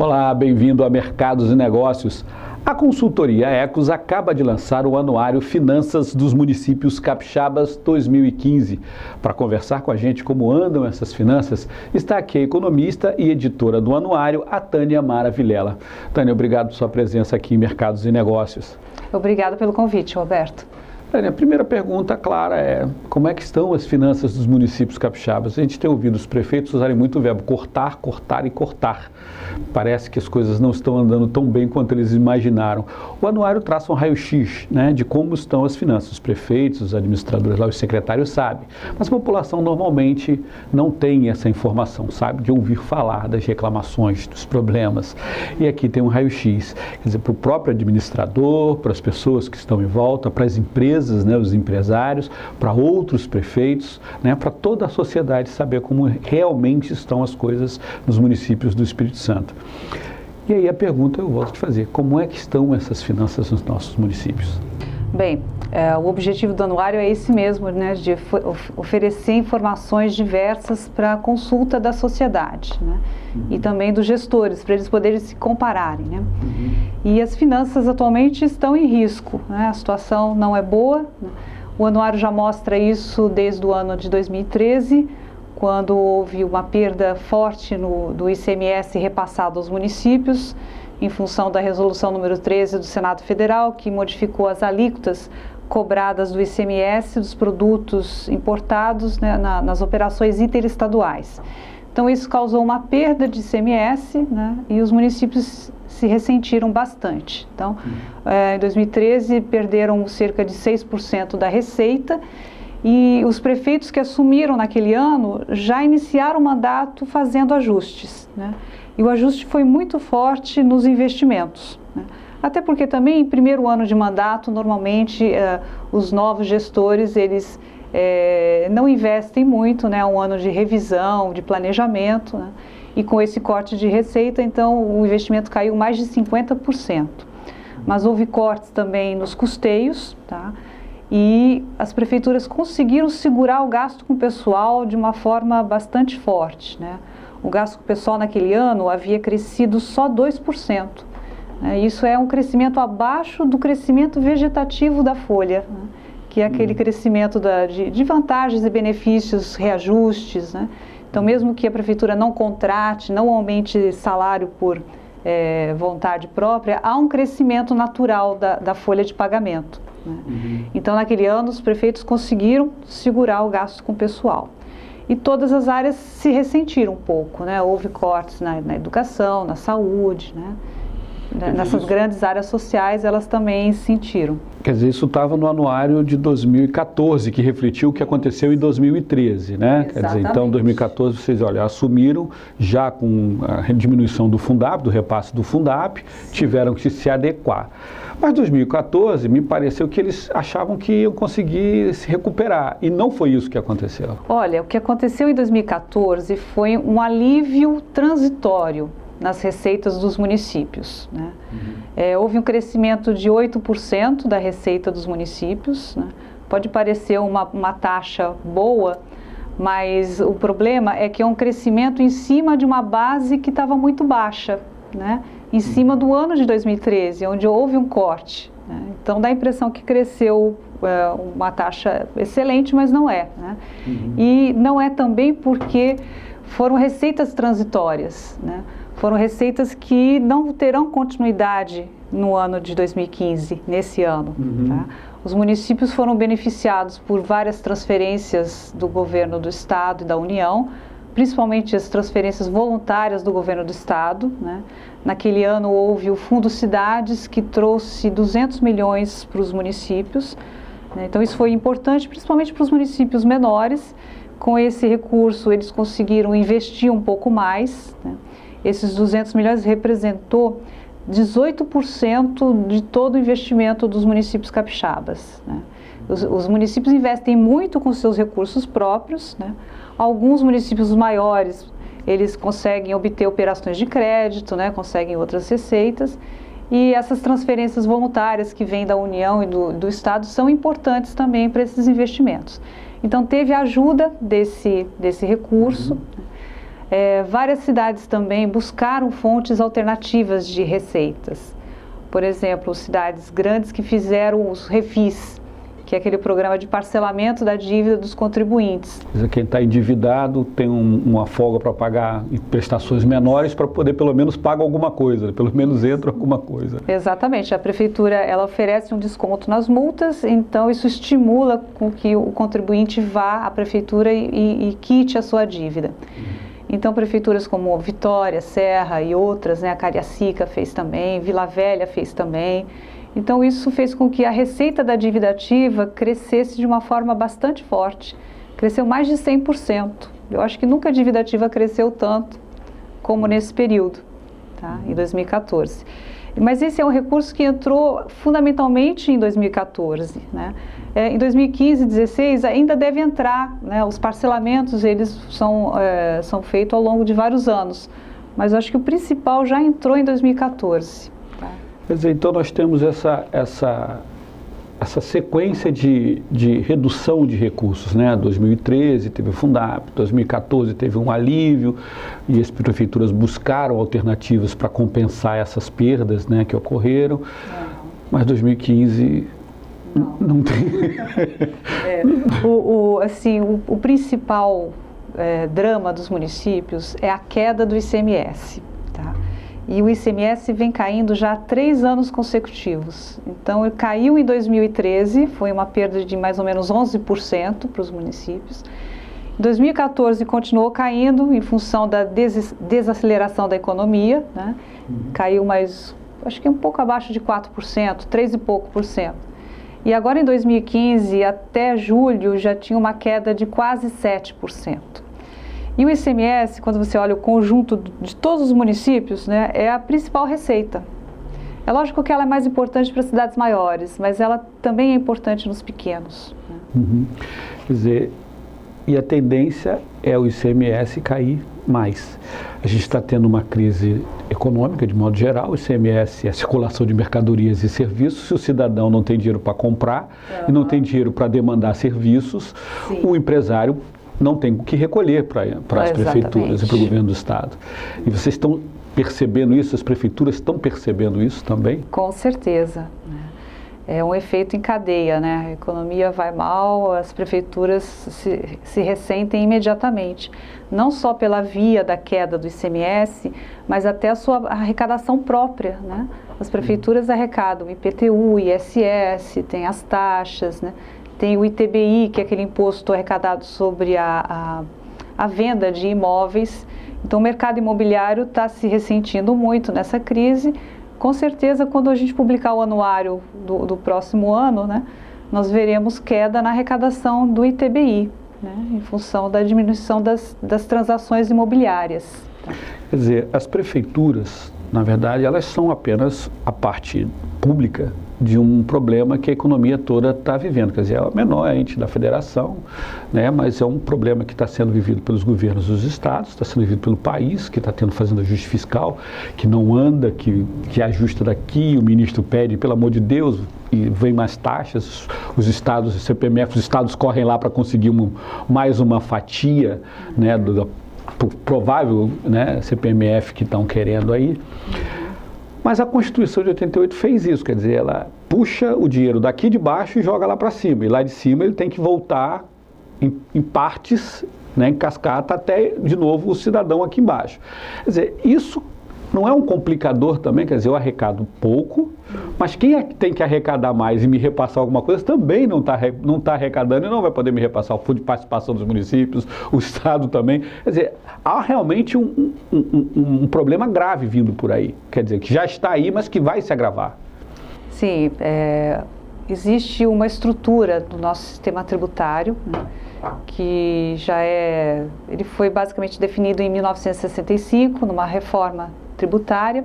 Olá, bem-vindo a Mercados e Negócios. A consultoria Ecos acaba de lançar o anuário Finanças dos Municípios Capixabas 2015. Para conversar com a gente como andam essas finanças, está aqui a economista e editora do anuário, a Tânia Mara Vilela. Tânia, obrigado por sua presença aqui em Mercados e Negócios. Obrigada pelo convite, Roberto. Tânia, a primeira pergunta, clara, é como é que estão as finanças dos municípios capixabas? A gente tem ouvido os prefeitos usarem muito o verbo cortar, cortar e cortar. Parece que as coisas não estão andando tão bem quanto eles imaginaram. O anuário traça um raio-x, de como estão as finanças. Os prefeitos, os administradores lá, os secretários sabem. Mas a população normalmente não tem essa informação, sabe? De ouvir falar das reclamações, dos problemas. E aqui tem um raio-x. Quer dizer, para o próprio administrador, para as pessoas que estão em volta, para as empresas, os empresários, para outros prefeitos, para toda a sociedade saber como realmente estão as coisas nos municípios do Espírito Santo. E aí a pergunta eu volto a te fazer, como é que estão essas finanças nos nossos municípios? Bem, o objetivo do anuário é esse mesmo, de oferecer informações diversas para a consulta da sociedade, e também dos gestores, para eles poderem se compararem. E as finanças atualmente estão em risco, a situação não é boa. O anuário já mostra isso desde o ano de 2013, quando houve uma perda forte do ICMS repassado aos municípios, em função da resolução número 13 do Senado Federal, que modificou as alíquotas cobradas do ICMS dos produtos importados nas operações interestaduais. Então isso causou uma perda de ICMS, e os municípios se ressentiram bastante. Então, em 2013 perderam cerca de 6% da receita, e os prefeitos que assumiram naquele ano já iniciaram o mandato fazendo ajustes. E o ajuste foi muito forte nos investimentos. Até porque também em primeiro ano de mandato, normalmente os novos gestores, eles não investem muito, um ano de revisão, de planejamento, e com esse corte de receita, então o investimento caiu mais de 50%. Mas houve cortes também nos custeios, e as prefeituras conseguiram segurar o gasto com o pessoal de uma forma bastante forte. O gasto com o pessoal naquele ano havia crescido só 2%. Isso é um crescimento abaixo do crescimento vegetativo da folha, que é aquele crescimento de vantagens e benefícios, reajustes. Então, mesmo que a prefeitura não contrate, não aumente salário por vontade própria, há um crescimento natural da folha de pagamento. Então, naquele ano, os prefeitos conseguiram segurar o gasto com o pessoal. E todas as áreas se ressentiram um pouco, Houve cortes na educação, na saúde, Nessas grandes áreas sociais, elas também sentiram. Quer dizer, isso estava no anuário de 2014, que refletiu o que aconteceu em 2013, Quer dizer, então, em 2014, vocês, assumiram já com a diminuição do Fundap, do repasse do Fundap, tiveram que se adequar. Mas 2014, me pareceu que eles achavam que iam conseguir se recuperar, e não foi isso que aconteceu. Olha, o que aconteceu em 2014 foi um alívio transitório nas receitas dos municípios. Houve um crescimento de 8% da receita dos municípios. Pode parecer uma taxa boa, mas o problema é que é um crescimento em cima de uma base que estava muito baixa, em cima do ano de 2013, onde houve um corte. Então dá a impressão que cresceu uma taxa excelente, mas não é. E não é também porque foram receitas transitórias, Foram receitas que não terão continuidade no ano de 2015, nesse ano. Os municípios foram beneficiados por várias transferências do governo do Estado e da União, principalmente as transferências voluntárias do governo do Estado. Naquele ano houve o Fundo Cidades, que trouxe 200 milhões para os municípios. Então isso foi importante, principalmente para os municípios menores. Com esse recurso eles conseguiram investir um pouco mais. Esses 200 milhões representou 18% de todo o investimento dos municípios capixabas. Os municípios investem muito com seus recursos próprios. Alguns municípios maiores, eles conseguem obter operações de crédito, conseguem outras receitas. E essas transferências voluntárias que vêm da União e do Estado são importantes também para esses investimentos. Então, teve a ajuda desse recurso. Várias cidades também buscaram fontes alternativas de receitas. Por exemplo, cidades grandes que fizeram os refis, que é aquele programa de parcelamento da dívida dos contribuintes. Quem está endividado tem uma folga para pagar prestações menores para poder pelo menos pagar alguma coisa, pelo menos entra alguma coisa. Exatamente, a prefeitura ela oferece um desconto nas multas, então isso estimula com que o contribuinte vá à prefeitura e quite a sua dívida. Então, prefeituras como Vitória, Serra e outras, né, a Cariacica fez também, Vila Velha fez também. Então, isso fez com que a receita da dívida ativa crescesse de uma forma bastante forte. Cresceu mais de 100%. Eu acho que nunca a dívida ativa cresceu tanto como nesse período, tá, em 2014. Mas esse é um recurso que entrou fundamentalmente em 2014, né? Em 2015 e 2016 ainda deve entrar, né? Os parcelamentos eles são feitos ao longo de vários anos, mas eu acho que o principal já entrou em 2014. Tá? Quer dizer, então nós temos essa sequência de redução de recursos, né? 2013 teve o Fundap, 2014 teve um alívio e as prefeituras buscaram alternativas para compensar essas perdas, né, que ocorreram, mas 2015 não tem. O principal drama dos municípios é a queda do ICMS, tá? E o ICMS vem caindo já há 3 anos consecutivos. Então, ele caiu em 2013, foi uma perda de mais ou menos 11% para os municípios. Em 2014, continuou caindo em função da desaceleração da economia, né? Caiu mais, acho que um pouco abaixo de 4%, 3 e pouco por cento. E agora, em 2015, até julho, já tinha uma queda de quase 7%. E o ICMS, quando você olha o conjunto de todos os municípios, né, é a principal receita. É lógico que ela é mais importante para cidades maiores, mas ela também é importante nos pequenos. Né? Uhum. Quer dizer, e a tendência é o ICMS cair mais. A gente está tendo uma crise econômica, de modo geral. O ICMS é a circulação de mercadorias e serviços. Se o cidadão não tem dinheiro para comprar e não tem dinheiro para demandar serviços, o empresário não tem o que recolher para as prefeituras e para o governo do estado. E vocês estão percebendo isso? As prefeituras estão percebendo isso também? Com certeza. É um efeito em cadeia, né? A economia vai mal, as prefeituras se ressentem imediatamente. Não só pela via da queda do ICMS, mas até a sua arrecadação própria, né? As prefeituras arrecadam IPTU, ISS, tem as taxas, né? Tem o ITBI, que é aquele imposto arrecadado sobre a venda de imóveis. Então, o mercado imobiliário está se ressentindo muito nessa crise. Com certeza, quando a gente publicar o anuário do próximo ano, né, nós veremos queda na arrecadação do ITBI, né, em função da diminuição das transações imobiliárias. Quer dizer, as prefeituras, na verdade, elas são apenas a parte pública de um problema que a economia toda está vivendo. Quer dizer, é a menor ente da federação, né, mas é um problema que está sendo vivido pelos governos dos estados, está sendo vivido pelo país, que está fazendo ajuste fiscal, que não anda, que ajusta daqui, o ministro pede, pelo amor de Deus, e vem mais taxas, os estados, CPMF, os estados correm lá para conseguir mais uma fatia, né, do provável, né, CPMF que estão querendo aí. Mas a Constituição de 88 fez isso, quer dizer, ela puxa o dinheiro daqui de baixo e joga lá para cima. E lá de cima ele tem que voltar em partes, né, em cascata, até de novo o cidadão aqui embaixo. Quer dizer, isso não é um complicador também? Quer dizer, eu arrecado pouco, mas quem é que tem que arrecadar mais e me repassar alguma coisa também não tá arrecadando e não vai poder me repassar o fundo de participação dos municípios, o Estado também. Quer dizer, há realmente um problema grave vindo por aí. Quer dizer, que já está aí, mas que vai se agravar. Sim, existe uma estrutura do nosso sistema tributário, né, que ele foi basicamente definido em 1965, numa reforma tributária,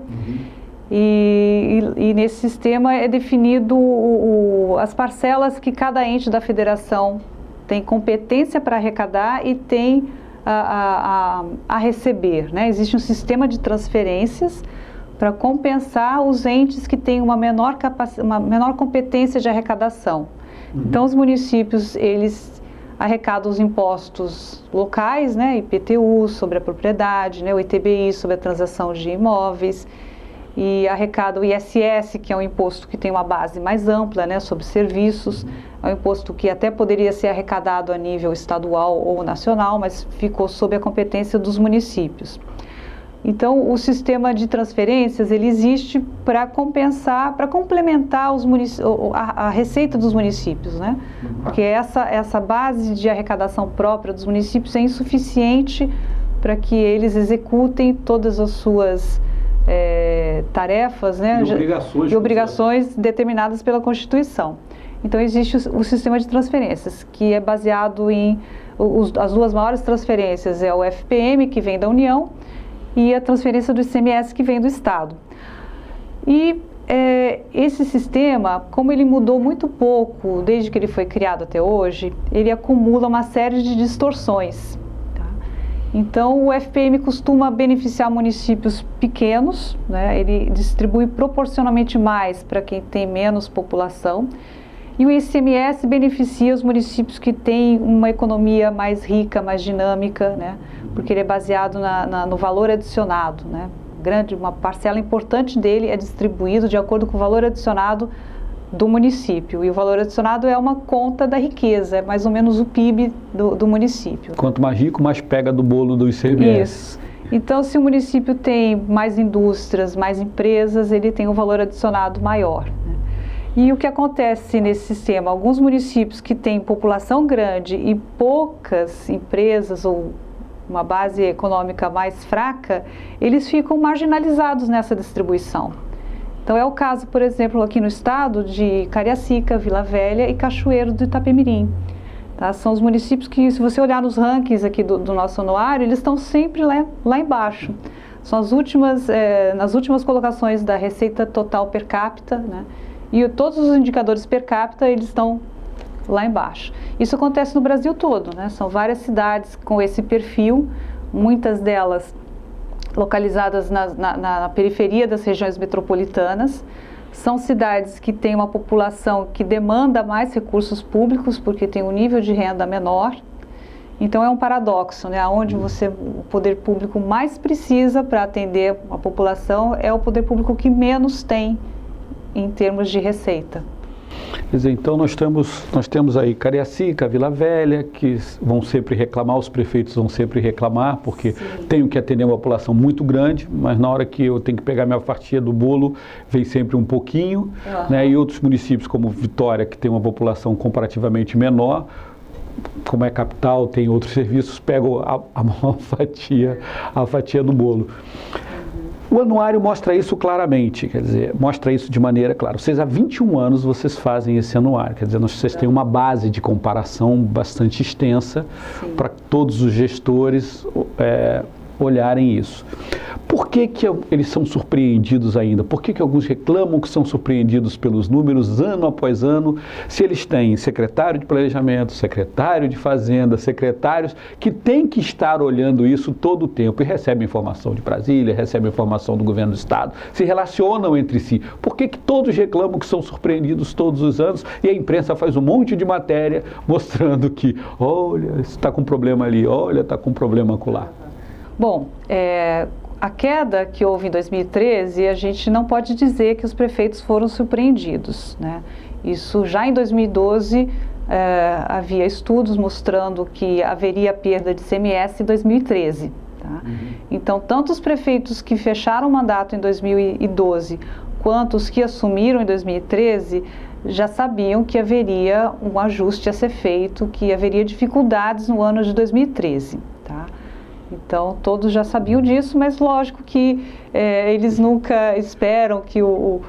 e nesse sistema é definido as parcelas que cada ente da federação tem competência para arrecadar e tem a receber, né? Existe um sistema de transferências para compensar os entes que têm uma menor competência de arrecadação. Então, os municípios, eles arrecada os impostos locais, né, IPTU sobre a propriedade, né, o ITBI sobre a transação de imóveis, e arrecada o ISS, que é um imposto que tem uma base mais ampla, né, sobre serviços, é um imposto que até poderia ser arrecadado a nível estadual ou nacional, mas ficou sob a competência dos municípios. Então, o sistema de transferências, ele existe para compensar, para complementar a receita dos municípios, né? Porque essa base de arrecadação própria dos municípios é insuficiente para que eles executem todas as suas tarefas, né? E obrigações determinadas pela Constituição. Então, existe o sistema de transferências, que é baseado em... as duas maiores transferências é o FPM, que vem da União, e a transferência do ICMS, que vem do Estado. E esse sistema, como ele mudou muito pouco desde que ele foi criado até hoje, ele acumula uma série de distorções. Tá? Então, o FPM costuma beneficiar municípios pequenos, né? Ele distribui proporcionalmente mais para quem tem menos população, e o ICMS beneficia os municípios que têm uma economia mais rica, mais dinâmica, né? Porque ele é baseado no valor adicionado, né? Uma parcela importante dele é distribuído de acordo com o valor adicionado do município. E o valor adicionado é uma conta da riqueza, é mais ou menos o PIB do município. Quanto mais rico, mais pega do bolo do ICMS. Isso. Então, se o município tem mais indústrias, mais empresas, ele tem um valor adicionado maior, né? E o que acontece nesse sistema? Alguns municípios que têm população grande e poucas empresas ou uma base econômica mais fraca, eles ficam marginalizados nessa distribuição. Então é o caso, por exemplo, aqui no estado de Cariacica, Vila Velha e Cachoeiro do Itapemirim. Tá? São os municípios que, se você olhar nos rankings aqui do nosso anuário, eles estão sempre lá embaixo. São nas últimas colocações da receita total per capita, né? E todos os indicadores per capita, eles estão lá embaixo. Isso acontece no Brasil todo, né? São várias cidades com esse perfil, muitas delas localizadas na periferia das regiões metropolitanas. São cidades que têm uma população que demanda mais recursos públicos, porque tem um nível de renda menor. Então é um paradoxo, né? Onde o poder público mais precisa para atender a população é o poder público que menos tem em termos de receita. Quer dizer, então nós temos aí Cariacica, Vila Velha, que vão sempre reclamar, os prefeitos vão sempre reclamar, porque tenho que atender uma população muito grande, mas na hora que eu tenho que pegar minha fatia do bolo, vem sempre um pouquinho, né? E outros municípios como Vitória, que tem uma população comparativamente menor, como é capital, tem outros serviços, pegam a maior fatia do bolo. O anuário mostra isso claramente, quer dizer, mostra isso de maneira clara. Vocês há 21 anos vocês fazem esse anuário, quer dizer, vocês têm uma base de comparação bastante extensa para todos os gestores olharem isso. Por que eles são surpreendidos ainda? Por que alguns reclamam que são surpreendidos pelos números ano após ano, se eles têm secretário de planejamento, secretário de fazenda, secretários que têm que estar olhando isso todo o tempo e recebem informação de Brasília, recebem informação do governo do estado, se relacionam entre si. Por que todos reclamam que são surpreendidos todos os anos e a imprensa faz um monte de matéria mostrando que, olha, está com problema ali, olha, está com problema acolá? Bom, a queda que houve em 2013, a gente não pode dizer que os prefeitos foram surpreendidos, né? Isso já em 2012 havia estudos mostrando que haveria perda de ICMS em 2013. Tá? Então, tanto os prefeitos que fecharam o mandato em 2012 quanto os que assumiram em 2013 já sabiam que haveria um ajuste a ser feito, que haveria dificuldades no ano de 2013. Tá? Então, todos já sabiam disso, mas lógico que eles nunca esperam que o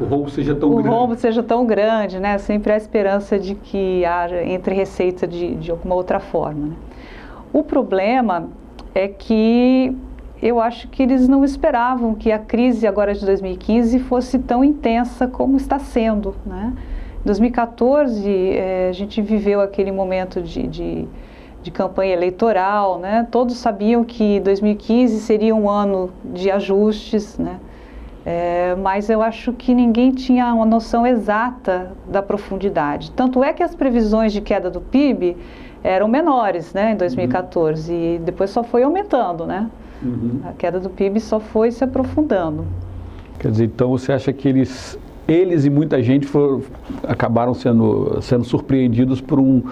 rombo seja tão grande, né? Sempre há esperança de que haja entre receita de alguma outra forma, né? O problema é que eu acho que eles não esperavam que a crise agora de 2015 fosse tão intensa como está sendo, né? Em 2014, a gente viveu aquele momento de campanha eleitoral, né? Todos sabiam que 2015 seria um ano de ajustes, né? Mas eu acho que ninguém tinha uma noção exata da profundidade. Tanto é que as previsões de queda do PIB eram menores, né, em 2014, e depois só foi aumentando, né? A queda do PIB só foi se aprofundando. Quer dizer, então você acha que eles e muita gente acabaram sendo surpreendidos por um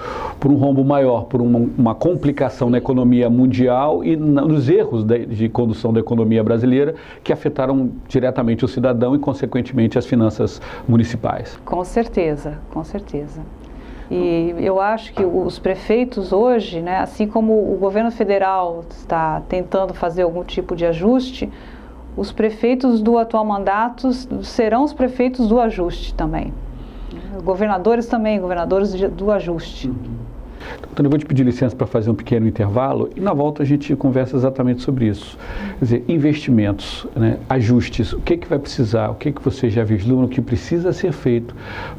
rombo maior, por uma complicação na economia mundial e nos erros de condução da economia brasileira que afetaram diretamente o cidadão e, consequentemente, as finanças municipais. Com certeza, com certeza. E eu acho que os prefeitos hoje, né, assim como o governo federal está tentando fazer algum tipo de ajuste, os prefeitos do atual mandato serão os prefeitos do ajuste também. Governadores também, governadores do ajuste. Então eu vou te pedir licença para fazer um pequeno intervalo e na volta a gente conversa exatamente sobre isso. Quer dizer, investimentos, né, ajustes, o que vai precisar, o que você já vislumbra, o que precisa ser feito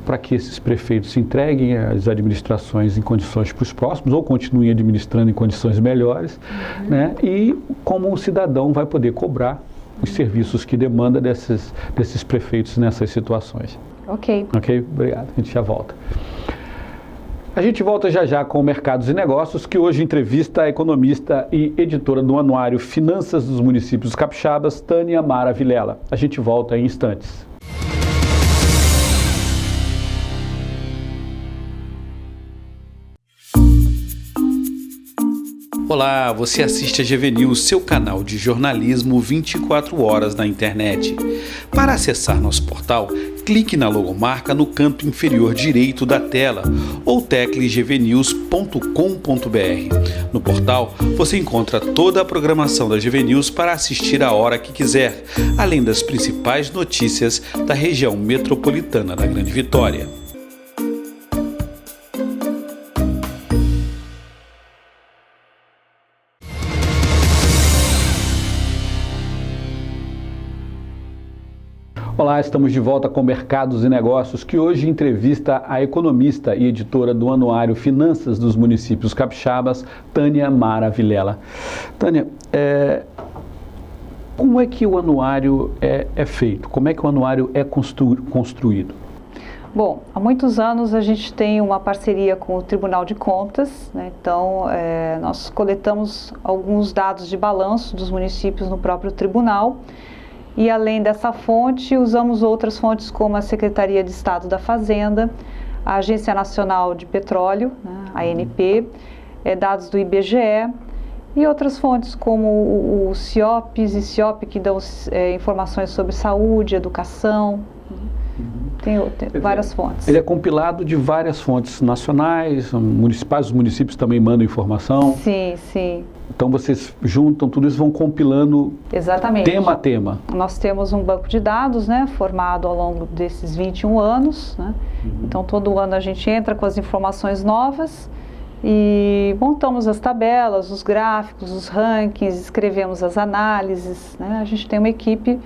para que esses prefeitos entreguem as administrações em condições para os próximos ou continuem administrando em condições melhores, né, e como o cidadão vai poder cobrar os serviços que demanda desses prefeitos nessas situações. Ok. Ok? Obrigado. A gente já volta. A gente volta já com Mercados e Negócios, que hoje entrevista a economista e editora do anuário Finanças dos Municípios Capixabas, Tânia Mara Vilela. A gente volta em instantes. Olá, você assiste a GV News, seu canal de jornalismo 24 horas na internet. Para acessar nosso portal, clique na logomarca no canto inferior direito da tela ou tecle gvnews.com.br. No portal, você encontra toda a programação da GV News para assistir a hora que quiser, além das principais notícias da região metropolitana da Grande Vitória. Olá, estamos de volta com Mercados e Negócios, que hoje entrevista a economista e editora do anuário Finanças dos Municípios Capixabas, Tânia Mara Vilela. Tânia, como é que o anuário é feito? Como é que o anuário é construído? Bom, há muitos anos a gente tem uma parceria com o Tribunal de Contas, né? Então nós coletamos alguns dados de balanço dos municípios no próprio tribunal. E além dessa fonte, usamos outras fontes como a Secretaria de Estado da Fazenda, a Agência Nacional de Petróleo, né, a ANP, dados do IBGE e outras fontes como o CIOPS e CIOP, que dão informações sobre saúde, educação. Tem várias fontes. Ele é compilado de várias fontes nacionais, municipais, os municípios também mandam informação. Sim, sim. Então vocês juntam tudo isso, vão compilando. Exatamente. Tema a tema. Nós temos um banco de dados, né, formado ao longo desses 21 anos, né? Então todo ano a gente entra com as informações novas e montamos as tabelas, os gráficos, os rankings, escrevemos as análises, né? A gente tem uma equipe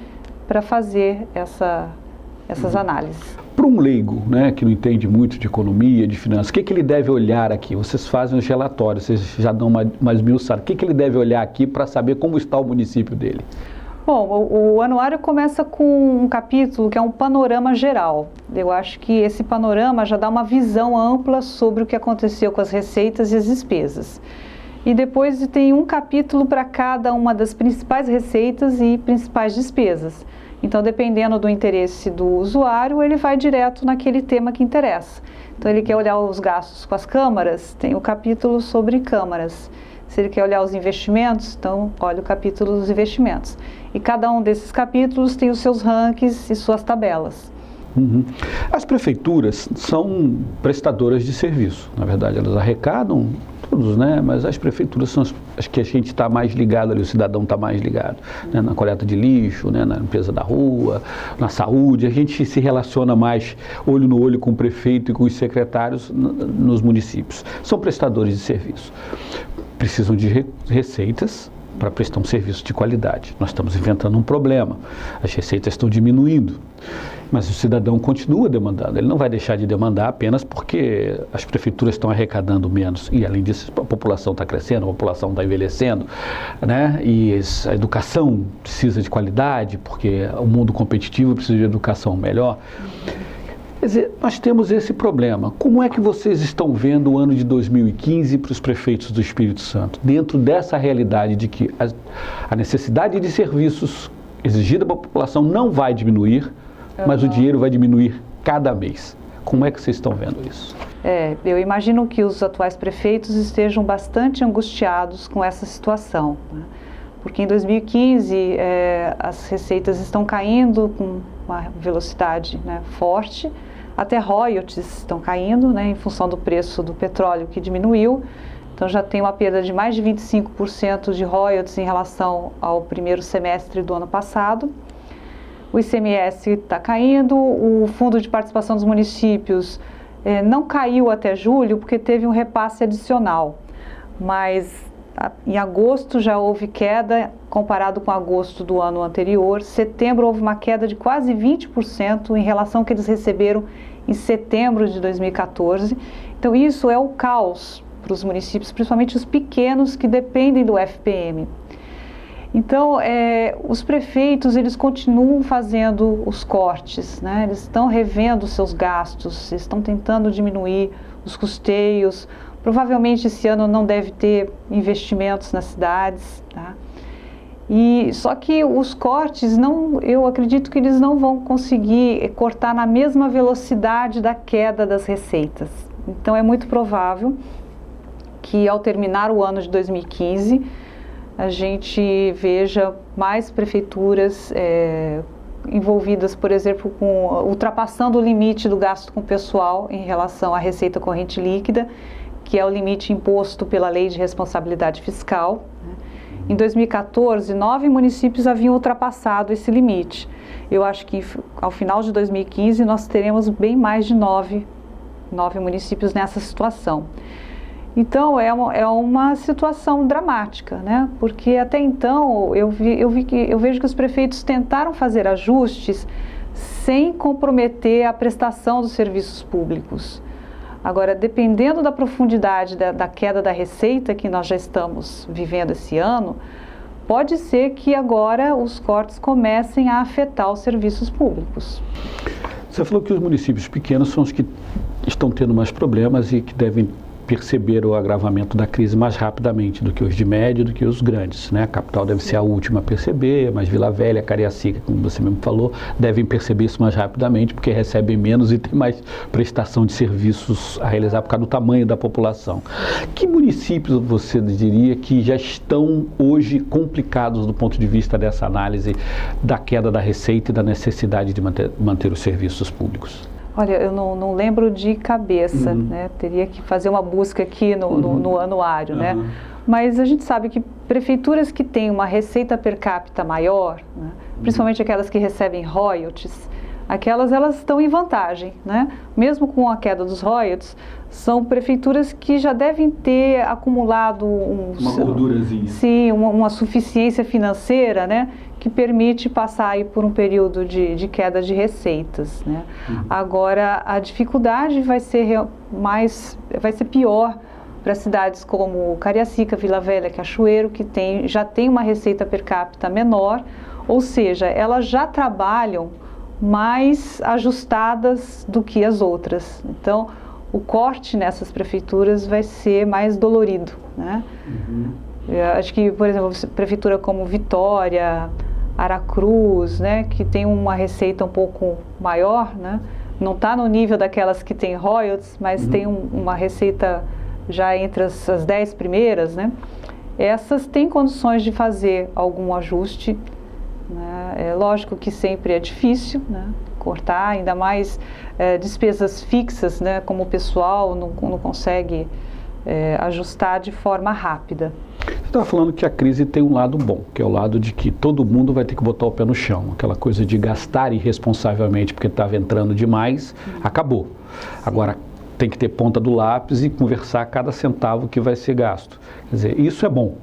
para fazer essas análises. Para um leigo, né, que não entende muito de economia, de finanças, o que ele deve olhar aqui? Vocês fazem os relatórios, vocês já dão mais esmiuçado. O que ele deve olhar aqui para saber como está o município dele? Bom, o anuário começa com um capítulo que é um panorama geral. Eu acho que esse panorama já dá uma visão ampla sobre o que aconteceu com as receitas e as despesas. E depois tem um capítulo para cada uma das principais receitas e principais despesas. Então, dependendo do interesse do usuário, ele vai direto naquele tema que interessa. Então, ele quer olhar os gastos com as câmaras, tem o capítulo sobre câmaras. Se ele quer olhar os investimentos, então olha o capítulo dos investimentos. E cada um desses capítulos tem os seus rankings e suas tabelas. As prefeituras são prestadoras de serviço. Na verdade, elas arrecadam todos, né? Mas as prefeituras são as que a gente está mais ligado ali, o cidadão está mais ligado, né? Na coleta de lixo, né? Na limpeza da rua, na saúde. A gente se relaciona mais olho no olho com o prefeito e com os secretários nos municípios. São prestadores de serviço. Precisam de receitas, para prestar um serviço de qualidade. Nós estamos enfrentando um problema, as receitas estão diminuindo, mas o cidadão continua demandando. Ele não vai deixar de demandar apenas porque as prefeituras estão arrecadando menos. E, além disso, a população está crescendo, a população está envelhecendo, né? E a educação precisa de qualidade, porque o mundo competitivo precisa de educação melhor. Quer dizer, nós temos esse problema. Como é que vocês estão vendo o ano de 2015 para os prefeitos do Espírito Santo? Dentro dessa realidade de que a necessidade de serviços exigida para a população não vai diminuir, mas o dinheiro vai diminuir cada mês. Como é que vocês estão vendo isso? Eu imagino que os atuais prefeitos estejam bastante angustiados com essa situação, né? Porque em 2015 as receitas estão caindo com uma velocidade, né, forte, até royalties estão caindo, né, em função do preço do petróleo que diminuiu. Então já tem uma perda de mais de 25% de royalties em relação ao primeiro semestre do ano passado. O ICMS está caindo, o Fundo de Participação dos Municípios não caiu até julho porque teve um repasse adicional, mas em agosto já houve queda comparado com agosto do ano anterior. Setembro houve uma queda de quase 20% em relação ao que eles receberam em setembro de 2014. Então isso é o caos para os municípios, principalmente os pequenos que dependem do FPM. Então, os prefeitos, eles continuam fazendo os cortes, né? Eles estão revendo os seus gastos, estão tentando diminuir os custeios. Provavelmente esse ano não deve ter investimentos nas cidades, tá? Só que os cortes, eu acredito que eles não vão conseguir cortar na mesma velocidade da queda das receitas. Então é muito provável que ao terminar o ano de 2015, a gente veja mais prefeituras envolvidas, por exemplo, ultrapassando o limite do gasto com pessoal em relação à receita corrente líquida, que é o limite imposto pela Lei de Responsabilidade Fiscal. Em 2014, 9 municípios haviam ultrapassado esse limite. Eu acho que ao final de 2015 nós teremos bem mais de 9 municípios nessa situação. Então é uma situação dramática, né? Porque até então eu vejo que os prefeitos tentaram fazer ajustes sem comprometer a prestação dos serviços públicos. Agora, dependendo da profundidade da queda da receita que nós já estamos vivendo esse ano, pode ser que agora os cortes comecem a afetar os serviços públicos. Você falou que os municípios pequenos são os que estão tendo mais problemas e que devem perceber o agravamento da crise mais rapidamente do que os de médio, do que os grandes, né? A capital deve ser a última a perceber, mas Vila Velha, Cariacica, como você mesmo falou, devem perceber isso mais rapidamente porque recebem menos e tem mais prestação de serviços a realizar por causa do tamanho da população. Que municípios você diria que já estão hoje complicados do ponto de vista dessa análise da queda da receita e da necessidade de manter os serviços públicos? Olha, eu não lembro de cabeça, né? Teria que fazer uma busca aqui no anuário, né? Mas a gente sabe que prefeituras que têm uma receita per capita maior, né? Principalmente aquelas que recebem royalties, elas estão em vantagem, né? Mesmo com a queda dos royalties, são prefeituras que já devem ter acumulado uma gordurazinha. Sim, uma suficiência financeira, né? Que permite passar aí por um período de queda de receitas, né? Agora, a dificuldade vai ser pior para cidades como Cariacica, Vila Velha, Cachoeiro, que já tem uma receita per capita menor, ou seja, elas já trabalham mais ajustadas do que as outras. Então, o corte nessas prefeituras vai ser mais dolorido, né? Eu acho que, por exemplo, prefeitura como Vitória, Aracruz, né, que tem uma receita um pouco maior, né? Não está no nível daquelas que tem royalties, mas tem uma receita já entre as 10 primeiras, né? Essas têm condições de fazer algum ajuste, né? É lógico que sempre é difícil, né? Cortar, ainda mais despesas fixas, né? Como o pessoal não consegue ajustar de forma rápida. Você estava falando que a crise tem um lado bom, que é o lado de que todo mundo vai ter que botar o pé no chão. Aquela coisa de gastar irresponsavelmente porque estava entrando demais, acabou. Agora tem que ter ponta do lápis e conversar cada centavo que vai ser gasto. Quer dizer, isso é bom.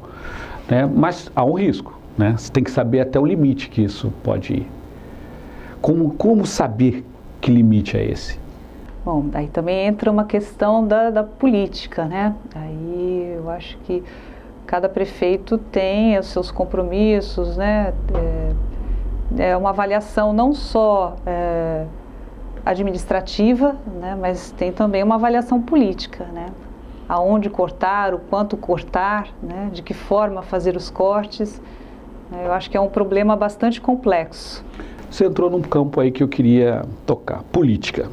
né? Mas há um risco, né? Você tem que saber até o limite que isso pode ir. Como saber que limite é esse? Bom, aí também entra uma questão da política, né? Aí eu acho que cada prefeito tem os seus compromissos, né? É uma avaliação não só administrativa, né? Mas tem também uma avaliação política, né? Aonde cortar, o quanto cortar, né? De que forma fazer os cortes. Eu acho que é um problema bastante complexo. Você entrou num campo aí que eu queria tocar, política.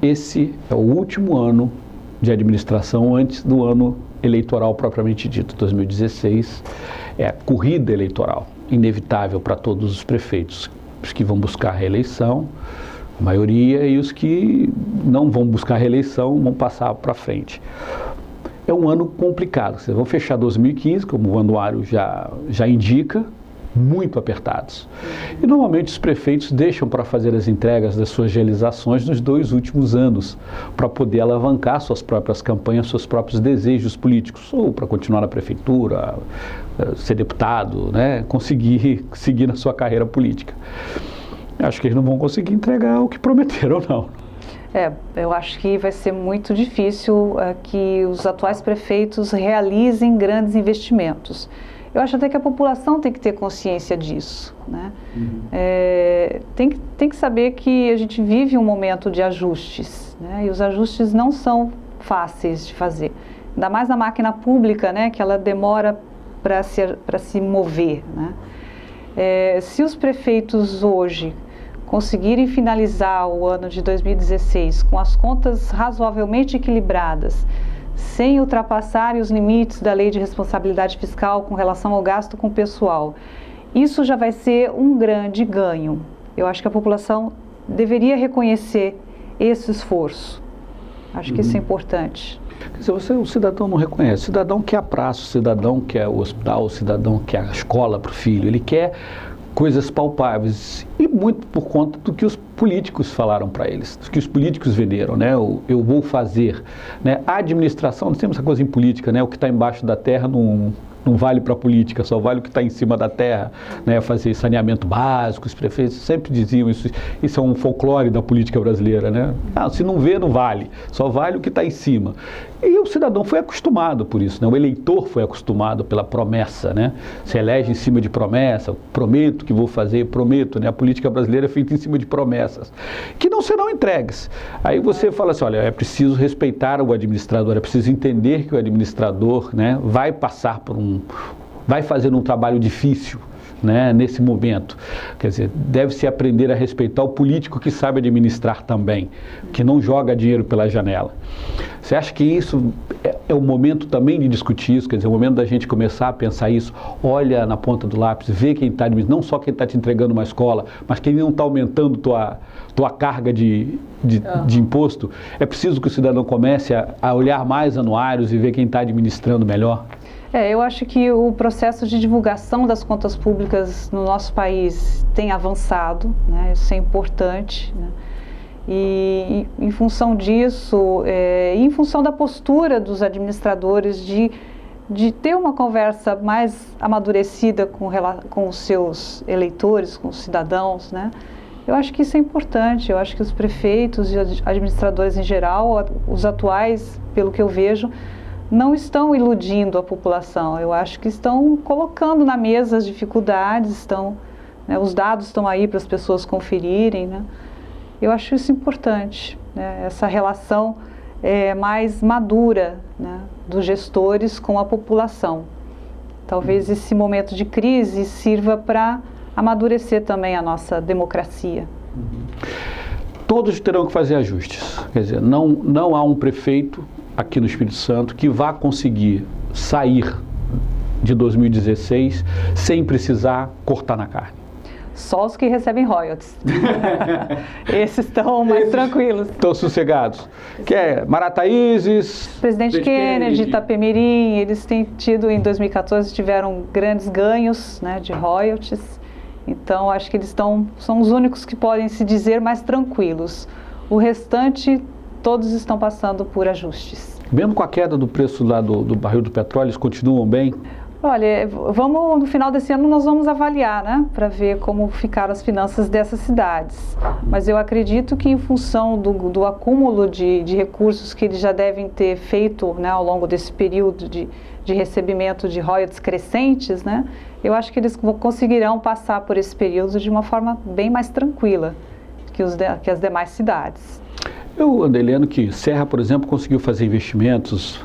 Esse é o último ano de administração antes do ano eleitoral propriamente dito, 2016. É a corrida eleitoral, inevitável para todos os prefeitos, os que vão buscar a reeleição, a maioria, e os que não vão buscar a reeleição vão passar para frente. É um ano complicado, vocês vão fechar 2015, como o anuário já indica, muito apertados. E normalmente os prefeitos deixam para fazer as entregas das suas realizações nos 2 últimos anos, para poder alavancar suas próprias campanhas, seus próprios desejos políticos, ou para continuar na prefeitura, ser deputado, né? Conseguir seguir na sua carreira política. Acho que eles não vão conseguir entregar o que prometeram, não. Eu acho que vai ser muito difícil que os atuais prefeitos realizem grandes investimentos. Eu acho até que a população tem que ter consciência disso, né? Tem que saber que a gente vive um momento de ajustes, né? E os ajustes não são fáceis de fazer. Ainda mais na máquina pública, né? Que ela demora para se mover, né? Se os prefeitos hoje conseguirem finalizar o ano de 2016 com as contas razoavelmente equilibradas, sem ultrapassarem os limites da lei de responsabilidade fiscal com relação ao gasto com o pessoal, isso já vai ser um grande ganho. Eu acho que a população deveria reconhecer esse esforço. Acho que isso é importante. Quer dizer, o cidadão não reconhece. O cidadão quer a praça, o cidadão quer o hospital, o cidadão quer a escola para o filho. Ele quer coisas palpáveis, e muito por conta do que os políticos falaram para eles, do que os políticos venderam, né? Eu vou fazer, né? A administração, nós temos essa coisa em política, né? O que está embaixo da terra não vale para a política, só vale o que está em cima da terra, né? Fazer saneamento básico, os prefeitos sempre diziam isso é um folclore da política brasileira, né? Se não vê, não vale, só vale o que está em cima. E o cidadão foi acostumado por isso, né? O eleitor foi acostumado pela promessa, né? Se elege em cima de promessa, prometo que vou fazer, prometo, né? A política brasileira é feita em cima de promessas, que não serão entregues. Aí você fala assim, olha, é preciso respeitar o administrador, é preciso entender que o administrador, né, vai passar vai fazer um trabalho difícil, né, nesse momento. Quer dizer, deve-se aprender a respeitar o político que sabe administrar também, que não joga dinheiro pela janela. Você acha que isso é o momento também de discutir isso? Quer dizer, é o momento da gente começar a pensar isso, olha na ponta do lápis, vê quem está administrando, não só quem está te entregando uma escola, mas quem não está aumentando tua carga de imposto. É preciso que o cidadão comece a olhar mais anuários e ver quem está administrando melhor? Eu acho que o processo de divulgação das contas públicas no nosso país tem avançado, né? Isso é importante, né? E em função disso, em função da postura dos administradores de ter uma conversa mais amadurecida com os seus eleitores, com os cidadãos, né? Eu acho que isso é importante. Eu acho que os prefeitos e os administradores em geral, os atuais, pelo que eu vejo, não estão iludindo a população. Eu acho que estão colocando na mesa as dificuldades, né, os dados estão aí para as pessoas conferirem, né? Eu acho isso importante, né, essa relação mais madura, né, dos gestores com a população. Talvez esse momento de crise sirva para amadurecer também a nossa democracia. Todos terão que fazer ajustes. Quer dizer, não há um prefeito aqui no Espírito Santo que vá conseguir sair de 2016 sem precisar cortar na carne. Só os que recebem royalties. Esses estão mais tranquilos. Estão sossegados. Que é Marataízes, Presidente Kennedy, Itapemirim, eles têm tido, em 2014, tiveram grandes ganhos, né, de royalties. Então, acho que eles são os únicos que podem se dizer mais tranquilos. O restante, todos estão passando por ajustes. Mesmo com a queda do preço lá do barril do petróleo, eles continuam bem? Olha, no final desse ano nós vamos avaliar, né, para ver como ficaram as finanças dessas cidades. Mas eu acredito que em função do acúmulo de recursos que eles já devem ter feito, né, ao longo desse período de recebimento de royalties crescentes, né, eu acho que eles conseguirão passar por esse período de uma forma bem mais tranquila que as demais cidades. Eu andei lendo que Serra, por exemplo, conseguiu fazer investimentos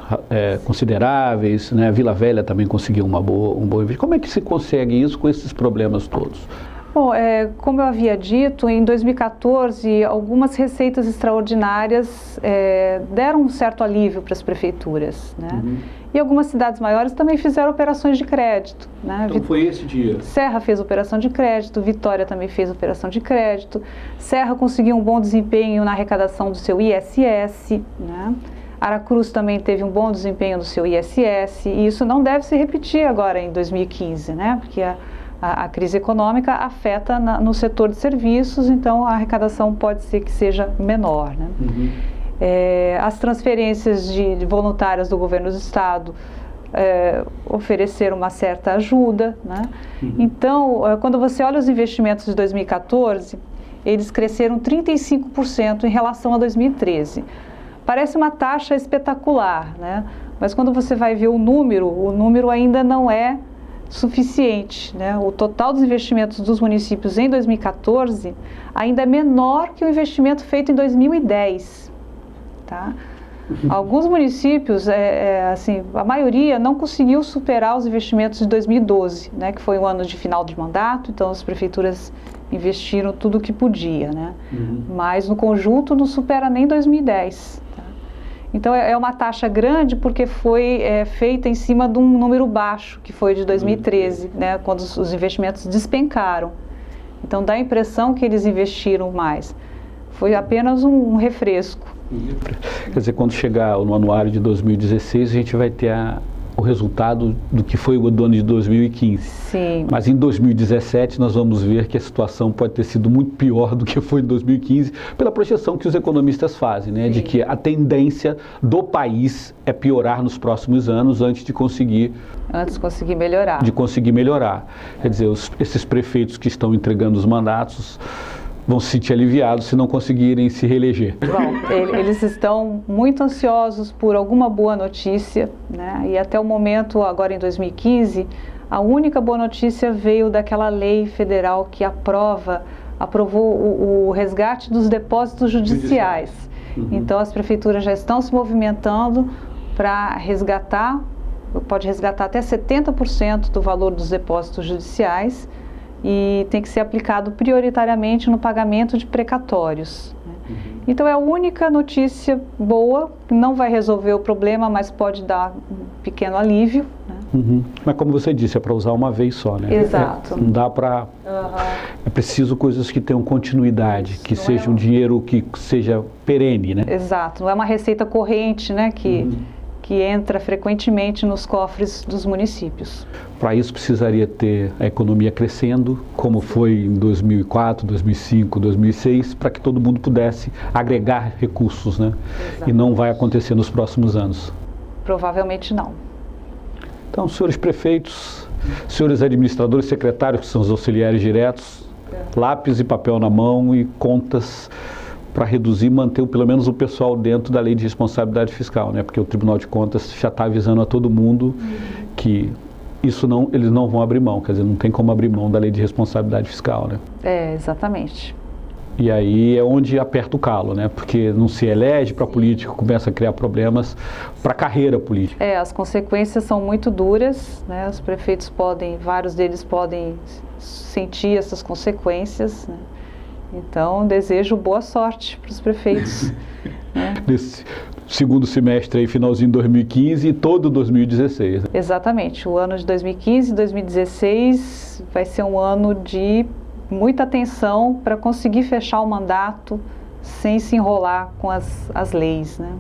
consideráveis, né? Vila Velha também conseguiu um bom investimento. Como é que se consegue isso com esses problemas todos? Bom, como eu havia dito, em 2014, algumas receitas extraordinárias deram um certo alívio para as prefeituras, né? Uhum. E algumas cidades maiores também fizeram operações de crédito, né? Então foi esse dia? Serra fez operação de crédito, Vitória também fez operação de crédito, Serra conseguiu um bom desempenho na arrecadação do seu ISS, né? Aracruz também teve um bom desempenho do seu ISS, e isso não deve se repetir agora em 2015, né? Porque a crise econômica afeta no setor de serviços, então a arrecadação pode ser que seja menor, né? Uhum. As transferências de voluntárias do governo do estado ofereceram uma certa ajuda, né? Uhum. Então, quando você olha os investimentos de 2014, eles cresceram 35% em relação a 2013. Parece uma taxa espetacular, né? Mas quando você vai ver o número ainda não é suficiente, né? O total dos investimentos dos municípios em 2014 ainda é menor que o investimento feito em 2010. Tá? Alguns municípios, assim, a maioria não conseguiu superar os investimentos de 2012, né, que foi um ano de final de mandato, então as prefeituras investiram tudo o que podia, né? Uhum. Mas no conjunto não supera nem 2010. Tá? Então é uma taxa grande porque foi feita em cima de um número baixo, que foi de 2013, né, quando os investimentos despencaram. Então dá a impressão que eles investiram mais. Foi apenas um refresco. Quer dizer, quando chegar no anuário de 2016, a gente vai ter o resultado do que foi o ano de 2015. Sim. Mas em 2017 nós vamos ver que a situação pode ter sido muito pior do que foi em 2015, pela projeção que os economistas fazem, né? Sim. De que a tendência do país é piorar nos próximos anos antes de conseguir melhorar. Quer dizer, esses prefeitos que estão entregando os mandatos vão se sentir aliviados se não conseguirem se reeleger. Bom, eles estão muito ansiosos por alguma boa notícia, né? E até o momento, agora em 2015, a única boa notícia veio daquela lei federal que aprovou o resgate dos depósitos judiciais. Uhum. Então as prefeituras já estão se movimentando para pode resgatar até 70% do valor dos depósitos judiciais, e tem que ser aplicado prioritariamente no pagamento de precatórios. Né? Uhum. Então é a única notícia boa, que não vai resolver o problema, mas pode dar um pequeno alívio. Né? Uhum. Mas como você disse, é para usar uma vez só, né? Exato. Não dá para... É preciso coisas que tenham continuidade, que seja um dinheiro que seja perene, né? Exato, não é uma receita corrente, né, que entra frequentemente nos cofres dos municípios. Para isso precisaria ter a economia crescendo, como foi em 2004, 2005, 2006, para que todo mundo pudesse agregar recursos, né? Exato. E não vai acontecer nos próximos anos. Provavelmente não. Então, senhores prefeitos, senhores administradores, secretários, que são os auxiliares diretos, lápis e papel na mão e contas para reduzir e manter pelo menos o pessoal dentro da lei de responsabilidade fiscal, né? Porque o Tribunal de Contas já está avisando a todo mundo que eles não vão abrir mão, quer dizer, não tem como abrir mão da lei de responsabilidade fiscal, né? Exatamente. E aí é onde aperta o calo, né? Porque não se elege para político, começa a criar problemas para a carreira política. As consequências são muito duras, né? Os prefeitos vários deles podem sentir essas consequências, né? Então, desejo boa sorte para os prefeitos. Né? Nesse segundo semestre, aí, finalzinho de 2015 e todo 2016. Né? Exatamente. O ano de 2015 e 2016 vai ser um ano de muita atenção para conseguir fechar o mandato sem se enrolar com as leis. Né?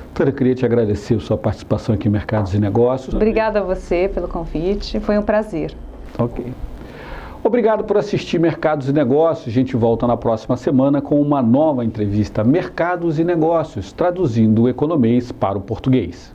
Doutora, eu queria te agradecer a sua participação aqui em Mercados e Negócios. Obrigada a você pelo convite. Foi um prazer. Ok. Obrigado por assistir Mercados e Negócios. A gente volta na próxima semana com uma nova entrevista Mercados e Negócios, traduzindo o economês para o português.